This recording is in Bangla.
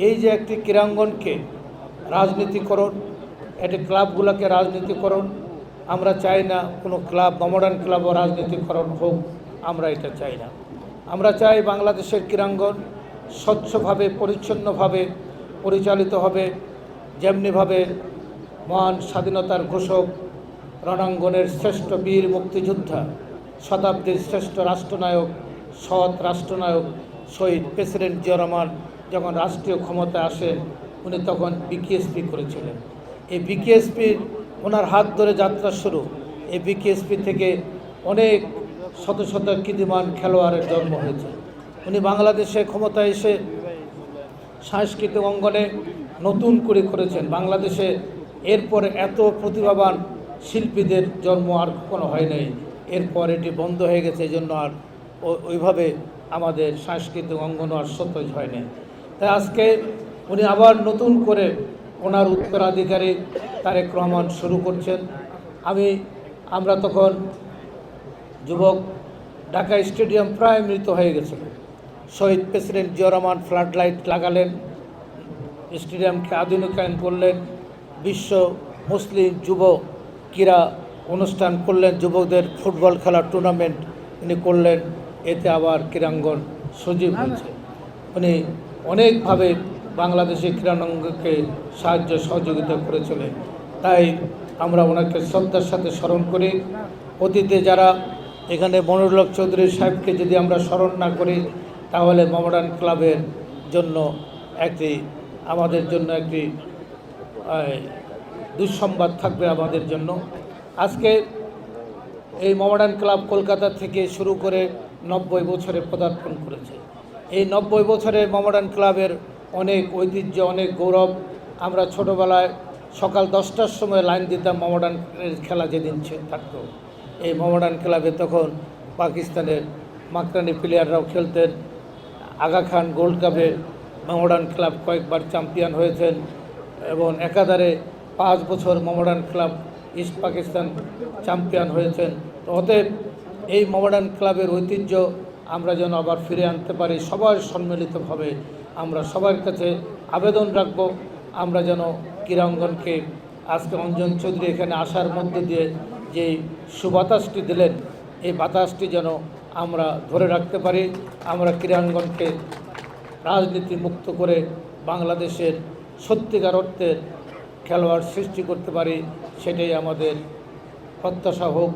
এই যে একটি ক্রীড়াঙ্গনকে রাজনীতিকরণ, একটি ক্লাবগুলোকে রাজনীতিকরণ, আমরা চাই না কোনো ক্লাব মডার্ন ক্লাবও রাজনীতিকরণ হোক, আমরা এটা চাই না। আমরা চাই বাংলাদেশের ক্রীড়াঙ্গন স্বচ্ছভাবে পরিচ্ছন্নভাবে পরিচালিত হবে, যেমনিভাবে মহান স্বাধীনতার ঘোষক, রণাঙ্গনের শ্রেষ্ঠ বীর মুক্তিযোদ্ধা, শতাব্দীর শ্রেষ্ঠ রাষ্ট্রনায়ক, সৎ রাষ্ট্রনায়ক শহীদ প্রেসিডেন্ট জিয়া রহমান যখন রাষ্ট্রীয় ক্ষমতায় আসেন, উনি তখন বিকেএসপি করেছিলেন। এই বিকেএসপির ওনার হাত ধরে যাত্রা শুরু। এই বিকেএসপি থেকে অনেক শত শত কীর্তিমান খেলোয়াড়ের জন্ম হয়েছে। উনি বাংলাদেশে ক্ষমতায় এসে সাংস্কৃতিক অঙ্গনে নতুন করে করেছেন। বাংলাদেশে এরপর এত প্রতিভাবান শিল্পীদের জন্ম আর কখনো হয় নাই। এরপর এটি বন্ধ হয়ে গেছে, এই জন্য আর ওইভাবে আমাদের সাংস্কৃতিক অঙ্গনও আর সতেজ হয়নি। তাই আজকে উনি আবার নতুন করে ওনার উত্তরাধিকারী তারেক রহমান শুরু করছেন। আমরা তখন যুবক, ঢাকা স্টেডিয়াম প্রায় মৃত হয়ে গেছিল। শহীদ president Zia Rahman floodlight লাগালেন, স্টেডিয়ামকে আধুনিকায়ন করলেন, বিশ্ব মুসলিম যুব ক্রীড়া অনুষ্ঠান করলেন, যুবকদের ফুটবল খেলার টুর্নামেন্ট উনি করলেন। এতে আবার ক্রীড়াঙ্গন সজীব হয়েছে। উনি অনেকভাবে বাংলাদেশের ক্রীড়াঙ্গনকে সাহায্য সহযোগিতা করেছিলেন। তাই আমরা ওনাকে শ্রদ্ধার সাথে স্মরণ করি। অতীতে যারা এখানে মনিরুল হক চৌধুরী সাহেবকে যদি আমরা স্মরণ না করি, তাহলে মোহামেডান ক্লাবের জন্য আমাদের জন্য একটি দুঃসংবাদ থাকবে আমাদের জন্য। আজকে এই মোহামেডান ক্লাব কলকাতা থেকে শুরু করে 90 বছরে পদার্পণ করেছে। এই 90 বছরে মোহামেডান ক্লাবের অনেক ঐতিহ্য, অনেক গৌরব। আমরা ছোটোবেলায় সকাল 10টার সময় লাইন দিতাম মোহামেডানের খেলা যেদিন থাকতো। এই মোহামেডান ক্লাবে তখন পাকিস্তানের মাকরানি প্লেয়াররাও খেলতেন। আগা খান গোল্ড কাপে মোহামেডান ক্লাব কয়েকবার চ্যাম্পিয়ন হয়েছেন এবং একাধারে 5 বছর Mohammedan club east Pakistan champion হয়েছেন। অতএব এই মোহামেডান ক্লাবের ঐতিহ্য আমরা যেন আবার ফিরে আনতে পারি, সবার সম্মিলিতভাবে আমরা সবার কাছে আবেদন রাখব। আমরা যেন ক্রীড়াঙ্গনকে আজকে অঞ্জন চৌধুরী এখানে আসার মধ্যে দিয়ে যে সুবাতাসটি দিলেন, এই বাতাসটি যেন আমরা ধরে রাখতে পারি। আমরা ক্রীড়াঙ্গনকে রাজনীতি মুক্ত করে বাংলাদেশের সত্যিকার অর্থে খেলোয়াড় সৃষ্টি করতে পারি, সেটাই আমাদের প্রত্যাশা হোক।